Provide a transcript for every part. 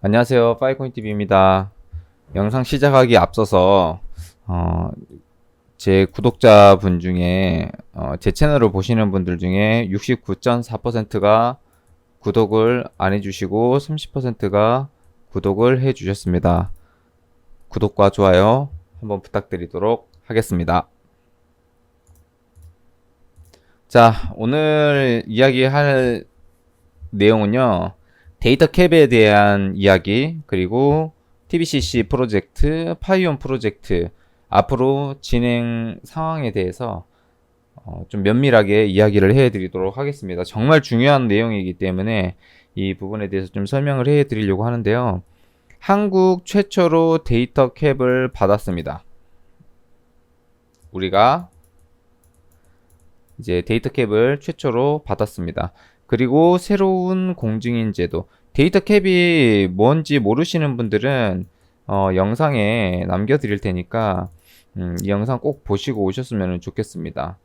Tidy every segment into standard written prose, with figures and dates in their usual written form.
안녕하세요. 파이코인TV입니다. 영상 시작하기 앞서서 제 구독자분 중에 제 채널을 보시는 분들 중에 69.4%가 구독을 안 해주시고 30%가 구독을 해주셨습니다. 구독과 좋아요 한번 부탁드리도록 하겠습니다. 자, 오늘 이야기할 내용은요. 데이터 캡에 대한 이야기, 그리고 TBCC 프로젝트, 파이온 프로젝트 앞으로 진행 상황에 대해서 좀 면밀하게 이야기를 해드리도록 하겠습니다. 정말 중요한 내용이기 때문에 이 부분에 대해서 좀 설명을 해드리려고 하는데요. 한국 최초로 데이터 캡을 받았습니다. 우리가 이제 데이터 캡을 최초로 받았습니다. 그리고 새로운 공증인 제도, 데이터 캡이 뭔지 모르시는 분들은 영상에 남겨드릴 테니까 이 영상 꼭 보시고 오셨으면 좋겠습니다.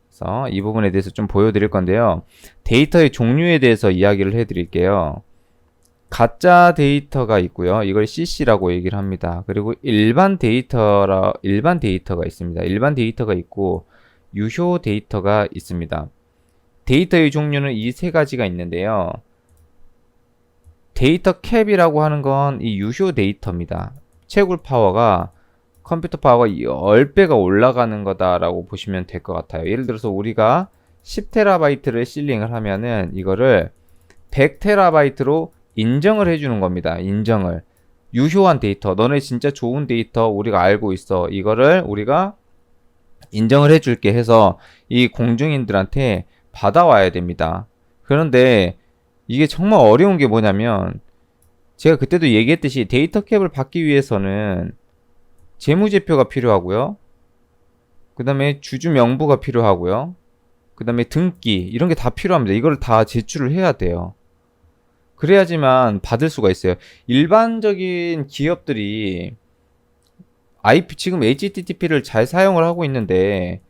그래서 이 부분에 대해서 좀 보여드릴 건데요. 데이터의 종류에 대해서 이야기를 해드릴게요. 가짜 데이터가 있고요. 이걸 CC라고 얘기를 합니다. 그리고 일반 데이터가 있습니다. 일반 데이터가 있고 유효 데이터가 있습니다. 데이터의 종류는 이 세 가지가 있는데요. 데이터 캡이라고 하는 건 이 유효 데이터입니다. 채굴 파워가 컴퓨터 파워가 10배가 올라가는 거다라고 보시면 될 것 같아요. 예를 들어서 우리가 10TB를 실링을 하면은 이거를 100TB로 인정을 해주는 겁니다. 인정을. 유효한 데이터, 너네 진짜 좋은 데이터 우리가 알고 있어. 이거를 우리가 인정을 해줄게 해서 이 공중인들한테 받아와야 됩니다. 그런데 이게 정말 어려운 게 뭐냐면 제가 그때도 얘기했듯이 데이터 캡을 받기 위해서는 재무제표가 필요하고요. 그 다음에 주주 명부가 필요하고요. 그 다음에 등기 이런 게 다 필요합니다. 이걸 다 제출을 해야 돼요. 그래야지만 받을 수가 있어요. 일반적인 기업들이 지금 HTTP를 잘 사용을 하고 있는데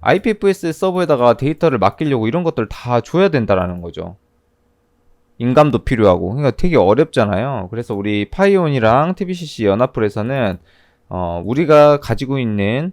IPFS 서버에다가 데이터를 맡기려고 이런 것들 다 줘야 된다라는 거죠. 인감도 필요하고. 그러니까 되게 어렵잖아요. 그래서 우리 파이온이랑 TBCC 연합풀에서는 우리가 가지고 있는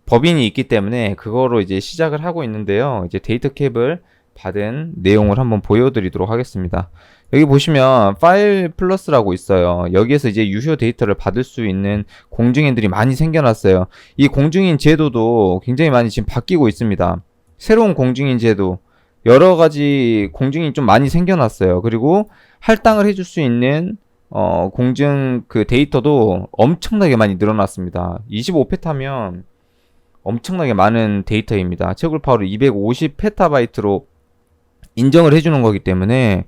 법인이 있기 때문에 그거로 이제 시작을 하고 있는데요. 이제 데이터 캡을 받은 내용을 한번 보여드리도록 하겠습니다. 여기 보시면 파일 플러스라고 있어요. 여기에서 이제 유효 데이터를 받을 수 있는 공증인들이 많이 생겨났어요. 이 공증인 제도도 굉장히 많이 지금 바뀌고 있습니다. 새로운 공증인 제도, 여러 가지 공증이 좀 많이 생겨났어요. 그리고 할당을 해줄 수 있는 공증 그 데이터도 엄청나게 많이 늘어났습니다. 25페타면 엄청나게 많은 데이터입니다. 채굴 파워를 250페타바이트로 인정을 해주는 거기 때문에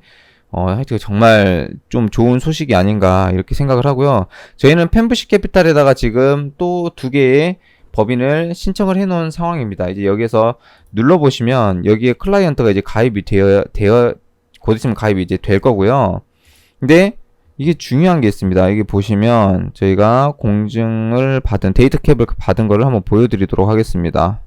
하여튼 정말 좀 좋은 소식이 아닌가 이렇게 생각을 하고요. 저희는 펜부시 캐피탈에다가 지금 또 2개의 법인을 신청을 해놓은 상황입니다. 이제 여기에서 눌러보시면 여기에 클라이언트가 이제 가입이 곧 있으면 가입이 이제 될 거고요. 근데 이게 중요한 게 있습니다. 여기 보시면 저희가 공증을 받은 데이터 캡을 받은 거를 한번 보여드리도록 하겠습니다.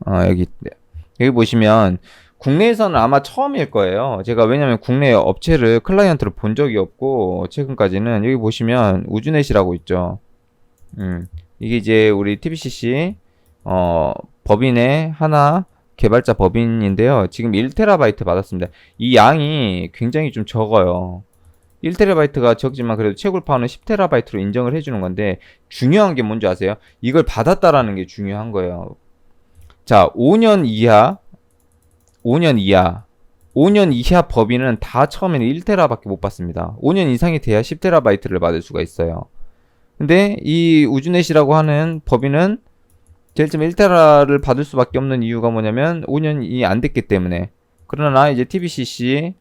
여기 보시면 국내에서는 아마 처음일 거예요. 제가 왜냐면 국내 업체를 클라이언트를 본 적이 없고 최근까지는 여기 보시면 우주넷이라고 있죠. 이게 이제 우리 TBCC 법인의 하나 개발자 법인인데요. 지금 1TB 받았습니다. 이 양이 굉장히 좀 적어요. 1TB가 적지만 그래도 채굴 파워는 10TB로 인정을 해주는 건데 중요한 게 뭔지 아세요? 이걸 받았다라는 게 중요한 거예요. 자, 5년 이하 법인은 다 처음에는 1TB밖에 못 받습니다. 5년 이상이 돼야 10TB를 받을 수가 있어요. 근데 이 우주넷이라고 하는 법인은 제일 처음 1TB를 받을 수밖에 없는 이유가 뭐냐면 5년이 안 됐기 때문에. 그러나 이제 TBCC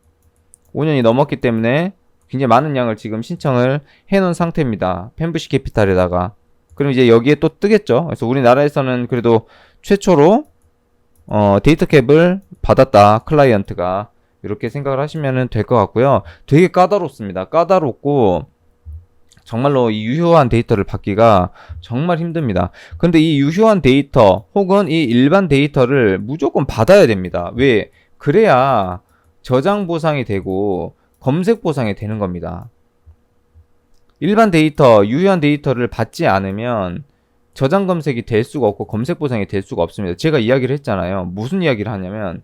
5년이 넘었기 때문에 굉장히 많은 양을 지금 신청을 해놓은 상태입니다. 펜부시 캐피탈에다가. 그럼 이제 여기에 또 뜨겠죠. 그래서 우리나라에서는 그래도 최초로 데이터 캡을 받았다, 클라이언트가. 이렇게 생각을 하시면 될 것 같고요. 되게 까다롭습니다. 까다롭고 정말로 이 유효한 데이터를 받기가 정말 힘듭니다. 근데 이 유효한 데이터 혹은 이 일반 데이터를 무조건 받아야 됩니다. 왜? 그래야 저장 보상이 되고 검색 보상이 되는 겁니다. 일반 데이터, 유효한 데이터를 받지 않으면 저장 검색이 될 수가 없고 검색 보상이 될 수가 없습니다. 제가 이야기를 했잖아요. 무슨 이야기를 하냐면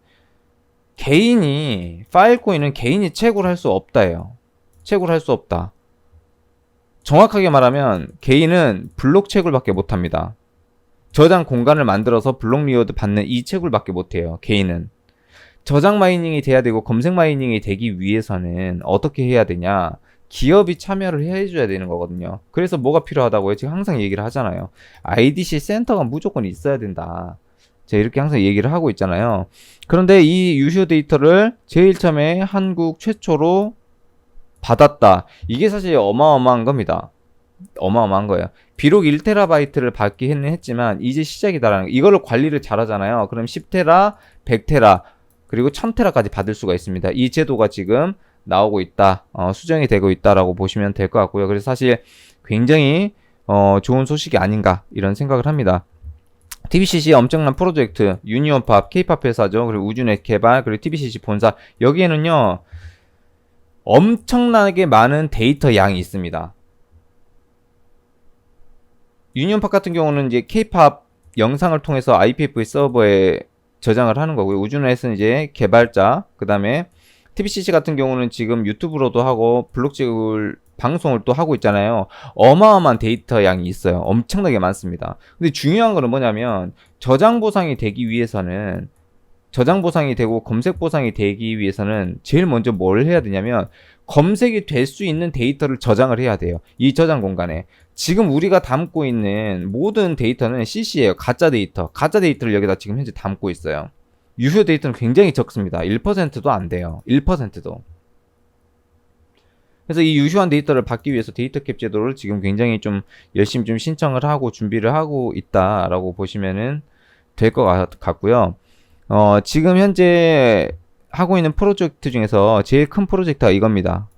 개인이 파일 코인은 개인이 채굴 할 수 없다예요. 채굴 할 수 없다. 정확하게 말하면 개인은 블록 채굴밖에 못합니다. 저장 공간을 만들어서 블록 리워드 받는 이 채굴밖에 못해요. 개인은. 저장 마이닝이 돼야 되고 검색 마이닝이 되기 위해서는 어떻게 해야 되냐? 기업이 참여를 해줘야 되는 거거든요. 그래서 뭐가 필요하다고요? 지금 항상 얘기를 하잖아요. IDC 센터가 무조건 있어야 된다. 제가 이렇게 항상 얘기를 하고 있잖아요. 그런데 이 유효 데이터를 제일 처음에 한국 최초로 받았다. 이게 사실 어마어마한 겁니다. 어마어마한 거예요. 비록 1TB를 받기는 했지만 이제 시작이다라는 거. 이거를 관리를 잘하잖아요. 그럼 10테라, 100테라 그리고 1000테라까지 받을 수가 있습니다. 이 제도가 지금 나오고 있다. 수정이 되고 있다라고 보시면 될 것 같고요. 그래서 사실 굉장히 좋은 소식이 아닌가 이런 생각을 합니다. TBCC의 엄청난 프로젝트, 유니온팝, K-팝 회사죠. 그리고 우주넷 개발, 그리고 TBCC 본사. 여기에는요, 엄청나게 많은 데이터 양이 있습니다. 유니온팝 같은 경우는 이제 K-팝 영상을 통해서 IPFV 서버에 저장을 하는 거고요. 우주넷은 이제 개발자, 그 다음에 TBCC 같은 경우는 지금 유튜브로도 하고 블록체인 방송을 또 하고 있잖아요. 어마어마한 데이터 양이 있어요. 엄청나게 많습니다. 근데 중요한 거는 뭐냐면 저장 보상이 되기 위해서는 저장 보상이 되고 검색 보상이 되기 위해서는 제일 먼저 뭘 해야 되냐면 검색이 될 수 있는 데이터를 저장을 해야 돼요. 이 저장 공간에. 지금 우리가 담고 있는 모든 데이터는 CC예요. 가짜 데이터. 가짜 데이터를 여기다 지금 현재 담고 있어요. 유효 데이터는 굉장히 적습니다. 1%도 안 돼요. 1%도. 그래서 이 유효한 데이터를 받기 위해서 데이터 캡 제도를 지금 굉장히 좀 열심히 좀 신청을 하고 준비를 하고 있다라고 보시면은 될 것 같고요. 지금 현재 하고 있는 프로젝트 중에서 제일 큰 프로젝트가 이겁니다.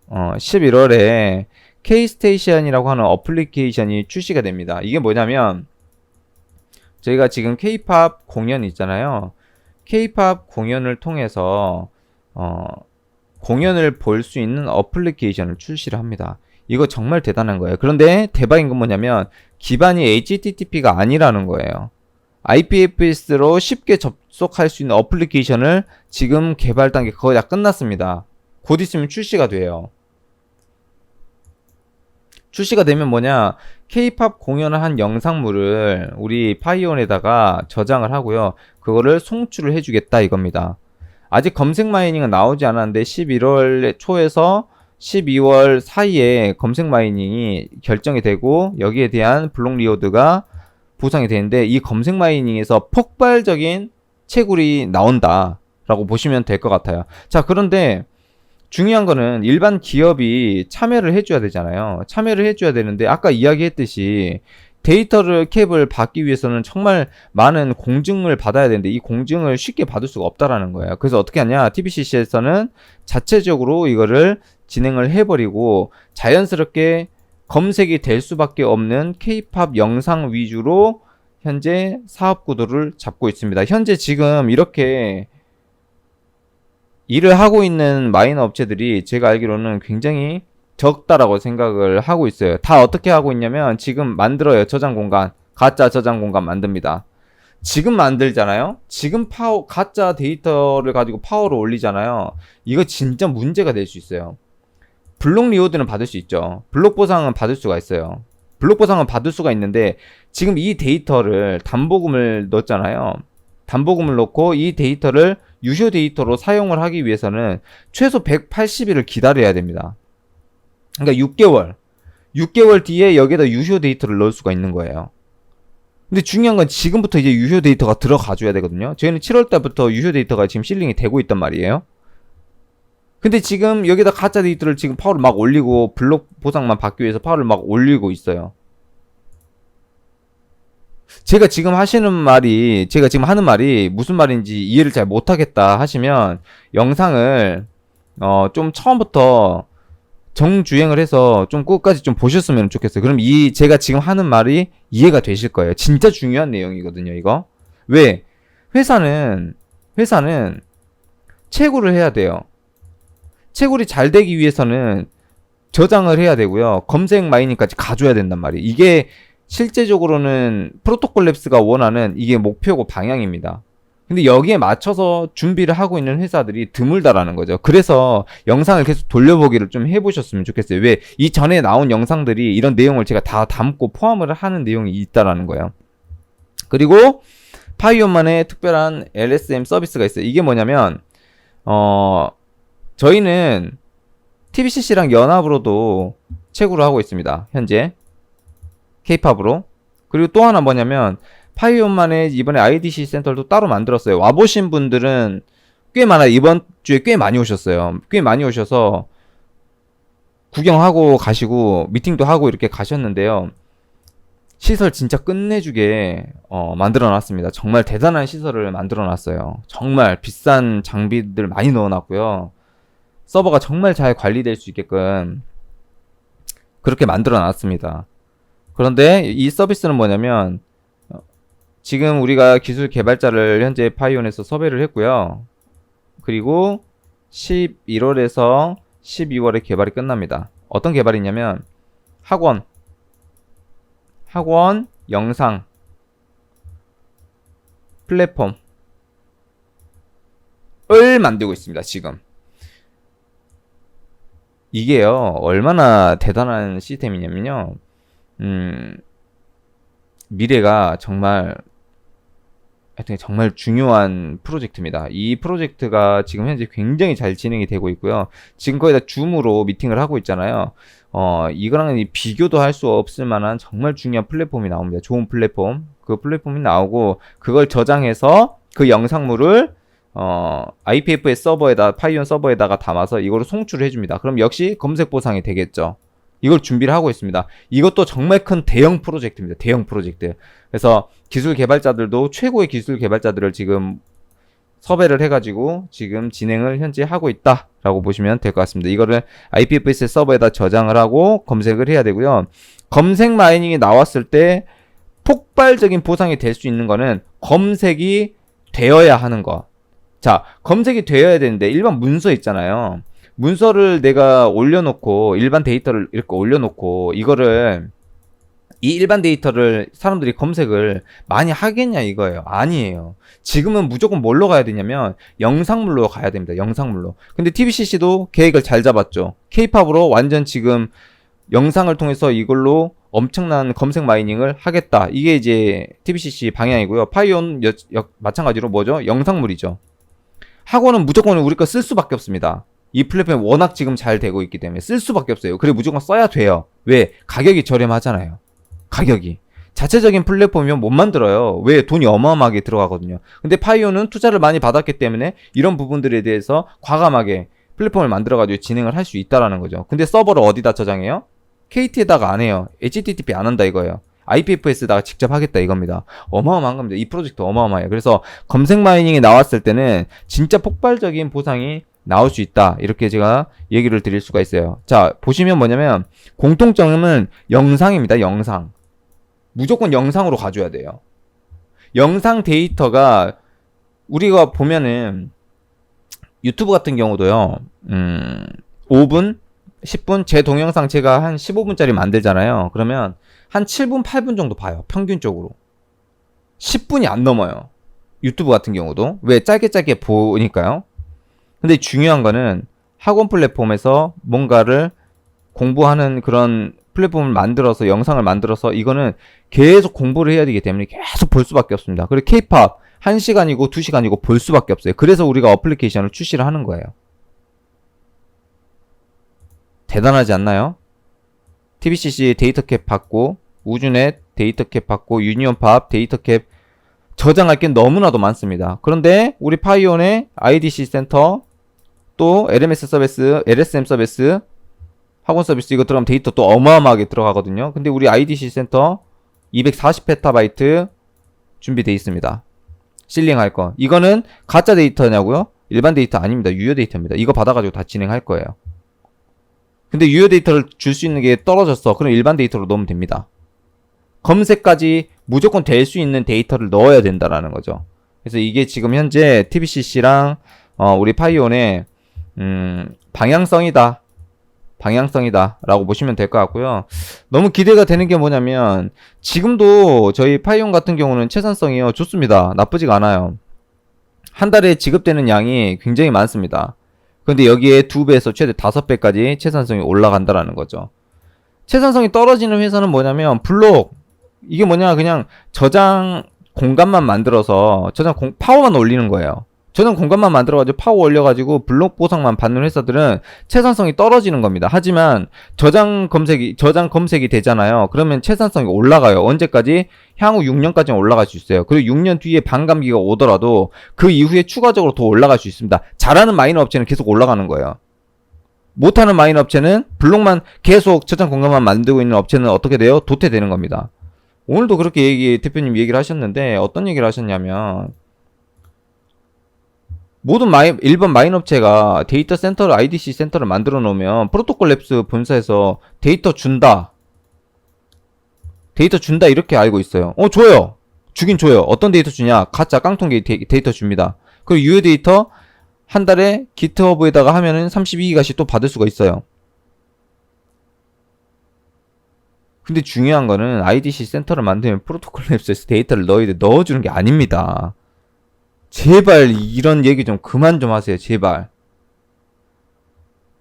11월에 K-스테이션이라고 하는 어플리케이션이 출시가 됩니다. 이게 뭐냐면 저희가 지금 K-팝 공연 있잖아요. K-팝 공연을 통해서 공연을 볼 수 있는 어플리케이션을 출시를 합니다. 이거 정말 대단한 거예요. 그런데 대박인 건 뭐냐면 기반이 HTTP가 아니라는 거예요. IPFS로 쉽게 접속할 수 있는 어플리케이션을 지금 개발 단계 거의 다 끝났습니다. 곧 있으면 출시가 돼요. 출시가 되면 뭐냐, K-팝 공연을 한 영상물을 우리 파이온에다가 저장을 하고요. 그거를 송출을 해주겠다 이겁니다. 아직 검색 마이닝은 나오지 않았는데 11월 초에서 12월 사이에 검색 마이닝이 결정이 되고 여기에 대한 블록 리워드가 보상이 되는데 이 검색 마이닝에서 폭발적인 채굴이 나온다 라고 보시면 될 것 같아요. 자, 그런데 중요한 거는 일반 기업이 참여를 해줘야 되잖아요. 참여를 해줘야 되는데 아까 이야기했듯이 데이터를 캡을 받기 위해서는 정말 많은 공증을 받아야 되는데 이 공증을 쉽게 받을 수가 없다라는 거예요. 그래서 어떻게 하냐, TBCC에서는 자체적으로 이거를 진행을 해버리고 자연스럽게 검색이 될 수밖에 없는 K-팝 영상 위주로 현재 사업 구도를 잡고 있습니다. 현재 지금 이렇게 일을 하고 있는 마이너 업체들이 제가 알기로는 굉장히 적다라고 생각을 하고 있어요. 다 어떻게 하고 있냐면 지금 만들어요. 저장 공간. 가짜 저장 공간 만듭니다. 지금 만들잖아요. 지금 가짜 데이터를 가지고 파워를 올리잖아요. 이거 진짜 문제가 될 수 있어요. 블록 리워드는 받을 수 있죠. 블록 보상은 받을 수가 있어요. 블록 보상은 받을 수가 있는데 지금 이 데이터를 담보금을 넣었잖아요. 담보금을 넣고 이 데이터를 유효 데이터로 사용을 하기 위해서는 최소 180일을 기다려야 됩니다. 그러니까 6개월 뒤에 여기에다 유효 데이터를 넣을 수가 있는 거예요. 근데 중요한 건 지금부터 이제 유효 데이터가 들어가 줘야 되거든요. 저희는 7월 달부터 유효 데이터가 지금 실링이 되고 있단 말이에요. 근데 지금 여기다 가짜 데이터를 지금 파워를 막 올리고 블록 보상만 받기 위해서 파워를 막 올리고 있어요. 제가 지금 하는 말이 무슨 말인지 이해를 잘 못하겠다 하시면 영상을 좀 처음부터 정주행을 해서 좀 끝까지 좀 보셨으면 좋겠어요. 그럼 제가 지금 하는 말이 이해가 되실 거예요. 진짜 중요한 내용이거든요, 이거. 왜? 회사는 채굴을 해야 돼요. 채굴이 잘 되기 위해서는 저장을 해야 되고요. 검색 마이닝까지 가져야 된단 말이에요. 이게 실제적으로는 프로토콜 랩스가 원하는 이게 목표고 방향입니다. 근데 여기에 맞춰서 준비를 하고 있는 회사들이 드물다라는 거죠. 그래서 영상을 계속 돌려보기를 좀 해보셨으면 좋겠어요. 왜? 이전에 나온 영상들이 이런 내용을 제가 다 담고 포함을 하는 내용이 있다라는 거예요. 그리고 파이온만의 특별한 LSM 서비스가 있어요. 이게 뭐냐면 저희는 TBCC랑 연합으로도 채굴을 하고 있습니다. 현재 K-팝으로. 그리고 또 하나 뭐냐면 파이온만의 이번에 IDC 센터도 따로 만들었어요. 와보신 분들은 꽤 많아요. 이번 주에 꽤 많이 오셨어요. 꽤 많이 오셔서 구경하고 가시고 미팅도 하고 이렇게 가셨는데요. 시설 진짜 끝내주게 만들어 놨습니다. 정말 대단한 시설을 만들어 놨어요. 정말 비싼 장비들 많이 넣어 놨고요. 서버가 정말 잘 관리될 수 있게끔 그렇게 만들어 놨습니다. 그런데 이 서비스는 뭐냐면 지금 우리가 기술 개발자를 현재 파이온에서 섭외를 했고요. 그리고 11월에서 12월에 개발이 끝납니다. 어떤 개발이냐면 학원, 영상, 플랫폼을 만들고 있습니다. 지금. 이게요, 얼마나 대단한 시스템이냐면요, 미래가 정말, 하여튼 정말 중요한 프로젝트입니다. 이 프로젝트가 지금 현재 굉장히 잘 진행이 되고 있고요. 지금 거의 다 줌으로 미팅을 하고 있잖아요. 이거랑은 비교도 할 수 없을 만한 정말 중요한 플랫폼이 나옵니다. 좋은 플랫폼. 그 플랫폼이 나오고, 그걸 저장해서 그 영상물을 IPFS 서버에다, 파이온 서버에다가 담아서 이거를 송출을 해줍니다. 그럼 역시 검색 보상이 되겠죠. 이걸 준비를 하고 있습니다. 이것도 정말 큰 대형 프로젝트입니다. 대형 프로젝트. 그래서 기술 개발자들도 최고의 기술 개발자들을 지금 섭외를 해가지고 지금 진행을 현재 하고 있다라고 보시면 될 것 같습니다. 이거를 IPFS 서버에다 저장을 하고 검색을 해야 되고요. 검색 마이닝이 나왔을 때 폭발적인 보상이 될 수 있는 거는 검색이 되어야 하는 거. 자, 검색이 되어야 되는데 일반 문서 있잖아요. 문서를 내가 올려놓고 일반 데이터를 이렇게 올려놓고 이거를 이 일반 데이터를 사람들이 검색을 많이 하겠냐 이거예요. 아니에요. 지금은 무조건 뭘로 가야 되냐면 영상물로 가야 됩니다. 영상물로. 근데 TBCC도 계획을 잘 잡았죠. K-팝으로 완전 지금 영상을 통해서 이걸로 엄청난 검색 마이닝을 하겠다. 이게 이제 TBCC 방향이고요. 파이온 마찬가지로 뭐죠? 영상물이죠. 학원은 무조건 우리 거 쓸 수밖에 없습니다. 이 플랫폼이 워낙 지금 잘 되고 있기 때문에 쓸 수밖에 없어요. 그래 무조건 써야 돼요. 왜? 가격이 저렴하잖아요. 가격이. 자체적인 플랫폼이면 못 만들어요. 왜? 돈이 어마어마하게 들어가거든요. 근데 파이온은 투자를 많이 받았기 때문에 이런 부분들에 대해서 과감하게 플랫폼을 만들어가지고 진행을 할 수 있다라는 거죠. 근데 서버를 어디다 저장해요? KT에다가 안 해요. HTTP 안 한다 이거예요. IPFS에다가 직접 하겠다 이겁니다. 어마어마한 겁니다. 이 프로젝트 어마어마해요. 그래서 검색 마이닝이 나왔을 때는 진짜 폭발적인 보상이 나올 수 있다. 이렇게 제가 얘기를 드릴 수가 있어요. 자, 보시면 뭐냐면 공통점은 영상입니다. 영상. 무조건 영상으로 가져야 돼요. 영상 데이터가 우리가 보면은 유튜브 같은 경우도요. 5분, 10분 제 동영상 제가 한 15분짜리 만들잖아요. 그러면 한 7분, 8분 정도 봐요. 평균적으로. 10분이 안 넘어요. 유튜브 같은 경우도. 왜? 짧게 보니까요. 근데 중요한 거는 학원 플랫폼에서 뭔가를 공부하는 그런 플랫폼을 만들어서 영상을 만들어서 이거는 계속 공부를 해야 되기 때문에 계속 볼 수밖에 없습니다. 그리고 K-팝 1시간이고 2시간이고 볼 수밖에 없어요. 그래서 우리가 어플리케이션을 출시를 하는 거예요. 대단하지 않나요? TBCC 데이터캡 받고 우주넷 데이터캡 받고 유니온팝 데이터캡 저장할 게 너무나도 많습니다. 그런데 우리 파이온의 IDC 센터 또 LMS 서비스, LSM 서비스, 학원 서비스 이거 들어가면 데이터 또 어마어마하게 들어가거든요. 근데 우리 IDC 센터 240페타바이트 준비되어 있습니다. 실링할 거. 이거는 가짜 데이터냐고요? 일반 데이터 아닙니다. 유효 데이터입니다. 이거 받아가지고 다 진행할 거예요. 근데 유효 데이터를 줄 수 있는 게 떨어졌어. 그럼 일반 데이터로 넣으면 됩니다. 검색까지 무조건 될 수 있는 데이터를 넣어야 된다라는 거죠. 그래서 이게 지금 현재 TBCC랑 우리 파이온의 방향성이다. 방향성이다 라고 보시면 될 것 같고요. 너무 기대가 되는 게 뭐냐면 지금도 저희 파이온 같은 경우는 채산성이요 좋습니다. 나쁘지가 않아요. 한 달에 지급되는 양이 굉장히 많습니다. 근데 여기에 2배에서 최대 5배까지 채산성이 올라간다라는 거죠. 채산성이 떨어지는 회사는 뭐냐면 블록, 이게 뭐냐, 그냥 저장 공간만 만들어서 파워만 올리는 거예요. 저장 공간만 만들어가지고 파워 올려가지고 블록 보상만 받는 회사들은 채산성이 떨어지는 겁니다. 하지만 저장 검색이 되잖아요. 그러면 채산성이 올라가요. 언제까지? 향후 6년까지는 올라갈 수 있어요. 그리고 6년 뒤에 반감기가 오더라도 그 이후에 추가적으로 더 올라갈 수 있습니다. 잘하는 마이너 업체는 계속 올라가는 거예요. 못하는 마이너 업체는 블록만 계속 저장 공간만 만들고 있는 업체는 어떻게 돼요? 도태되는 겁니다. 오늘도 그렇게 대표님 얘기를 하셨는데 어떤 얘기를 하셨냐면 모든 일반 마인 업체가 데이터 센터를 IDC 센터를 만들어 놓으면 프로토콜 랩스 본사에서 데이터 준다 이렇게 알고 있어요. 줘요. 주긴 줘요. 어떤 데이터 주냐? 가짜 깡통 데이터 줍니다. 그리고 유효 데이터 한 달에 기트허브에다가 하면은 32기가씩 또 받을 수가 있어요. 근데 중요한 거는 IDC 센터를 만들면 프로토콜 랩스에서 데이터를 넣어주는 게 아닙니다. 제발 계란 얘기 좀 그만 좀 하세요. 제발.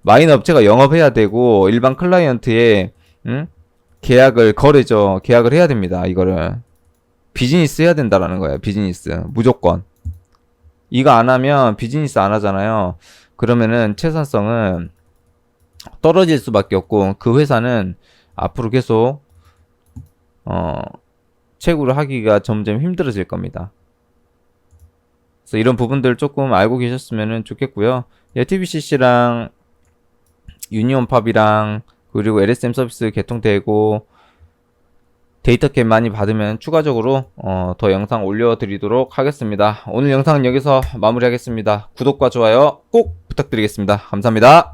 마인 업체가 영업해야 되고 일반 클라이언트의 계약을 해야 됩니다. 이거를 비즈니스 해야 된다라는 거예요. 비즈니스 무조건. 이거 안 하면 비즈니스 안 하잖아요. 그러면은 채산성은 떨어질 수밖에 없고 그 회사는 앞으로 계속 채굴을 하기가 점점 힘들어질 겁니다. 그래서 이런 부분들 조금 알고 계셨으면 좋겠고요. TBCC랑 유니온팝이랑 그리고 LSM 서비스 개통되고 데이터캡 많이 받으면 추가적으로 더 영상 올려드리도록 하겠습니다. 오늘 영상은 여기서 마무리하겠습니다. 구독과 좋아요 꼭 부탁드리겠습니다. 감사합니다.